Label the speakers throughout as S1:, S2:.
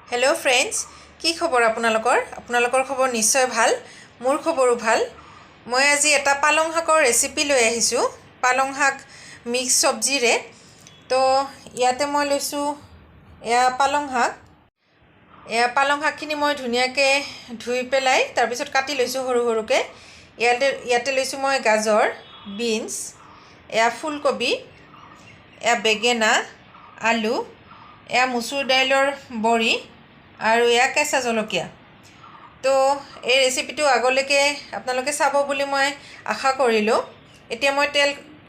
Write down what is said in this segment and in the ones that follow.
S1: hello friends की खबर आपनालोकर खबर निश्चय भाल मोर खबरो भाल मैं आज एटा पालंग शाकर रेसिपि लै आहिछु पालंग शाक मिक्स सब्जी रे तो इयाते मैं लैछु या पालंग शाकखिनि मैं धुनियाके धुई पेलाई तार पिছত काटि लैछु सरू सरूके इयाते लैछु मैं गाजर बीन्स या फुलकबि या बेगेना आलू या मसुर दाइलर बड़ी और या केঁচা जलकिया तो ये रेसिपिटो आगलेके आपनालोके चाबो बुली मैं आशा करिलो एतिया मैं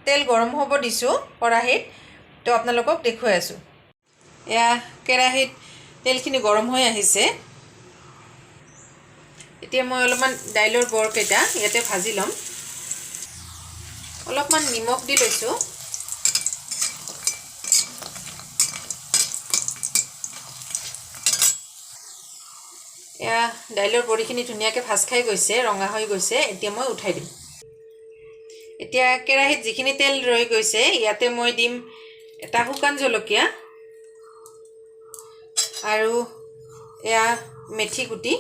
S1: तेल गरम होब दिसु केराहीत तो आपनालोকক देखुवाई आसु या केराहीत तेलखिनि गरम হৈ আহিছে एतिया मैं अलपमान दाइलर बरकेटा याते भाजी लम अलपमान निमख दि लैछु या दाइलर बड़ीखिनि धुनियाके भाज खाई गइसे रंगा হৈ गइसे एतिया मैं उठाई दिम एतिया केराहीत जिखिनि तेल रहि गइसे याते मैं दिम एटा हुकान जलकिया आरु या मेथी गुटी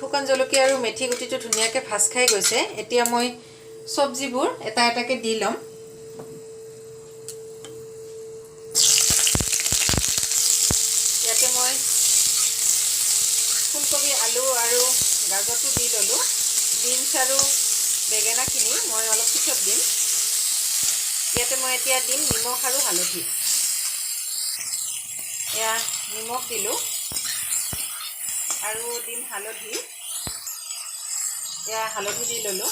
S1: हुकान जलकिया आरु मेथी गुटिটো धुनियाके भाज खाई गइसे एतिया मैं सब्जीबुर एटा एटाके दि लम फुलकबि आलू और गाजर तो दी ललो बीन्स और बेगेनाखिनि मैं अलप पिছত दिम इयाते मैं एतिया दिम निमख और हालधि या निमख दिलो और दिम हालधि या हालधि दी ललो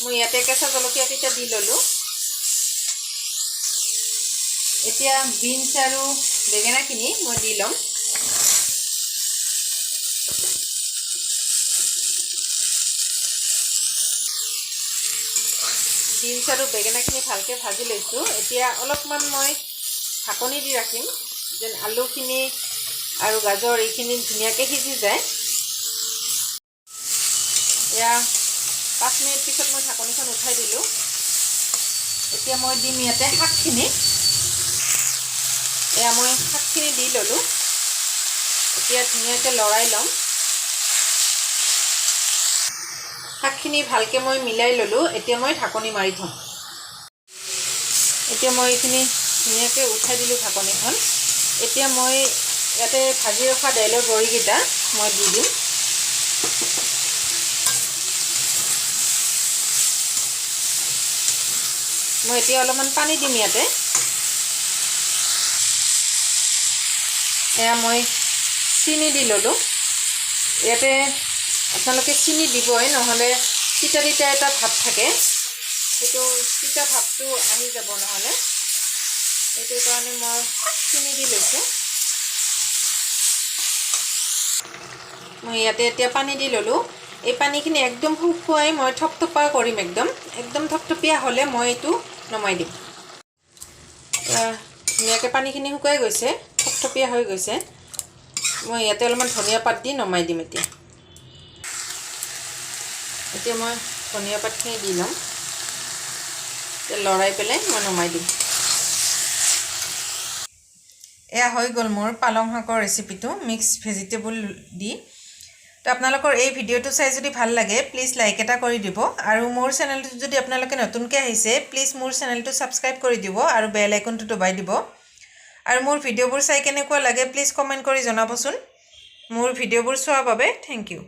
S1: मैं इयाते केঁচা जलकिया केटा दी ललो एतिया बीन्स और बेगेनाखिनि मैं दी लम बीन्स और बेगेनाखिनि भालके भाजी लैछु एतिया अलपमान मैं ढाकनी दी राखिम जेन आलूखिनि और गाजर एखिनि धुनियाके सिजि जाय या 5 मिनिट पिছত मैं ढाकनिखन उठाई दिलो एतिया मैं दिम इयाते शाकखिनि या मैं शाकखिनि दी ललो एतिया धुनियाके लৰাই लम शाकखिनि भालके मैं मिलाई ललो एतिया मैं ढाकनी मारि थम एतिया मैं एखिनि धुनियाके उठाई दिलो ढाकनिखन एतिया मैं याते भाजी रखा दाइलर बड़ीकेटा मैं दी दिम मैं एतिया अलपमान पानी दिम याते या मैं चीनी दी ललो इते आपनालोके चीनी दिबई नहले तिता तिता एटा भाव थाके एतो तिता भावটো आহি যাব নহলে एतो কাৰণে মই चीनी दी लैছো মই ইয়াতে এতিয়া পানী দি ললো এই পানীখিনি একদম শুকুৱাই মই থপথপা কৰিম একদম থপথপিয়া হলে মই এটো নমাই দিম ধুনিয়াকে পানীখিনি শুকাই গৈছে থপথপিয়া হৈ গৈছে মই ইয়াতে অলপমান ধনিয়া পাত দি নমাই দিম এতিয়া মই ধনিয়া পাতখিনি দি লম লৰাই পেলাই মই নমাই দিম এয়া হৈ গল মোৰ পালং শাকৰ ৰেচিপিটো মিক্স ভেজিটেবল দি তো আপোনালোকৰ এই ভিডিওটো চাই যদি ভাল লাগে প্লিজ লাইক এটা কৰি দিব আৰু মোৰ চেনেলটো যদি আপোনালোকে নতুনকৈ আহিছে প্লিজ মোৰ চেনেলটো সাবস্ক্ৰাইব কৰি দিব আৰু বেল আইকনটো দবাই দিব আৰু মোৰ ভিডিওবোৰ চাই কেনেকুৱা লাগে প্লিজ কমেন্ট কৰি জনাবচোন মোৰ ভিডিওবোৰ চোৱাৰ বাবে থ্যাংক ইউ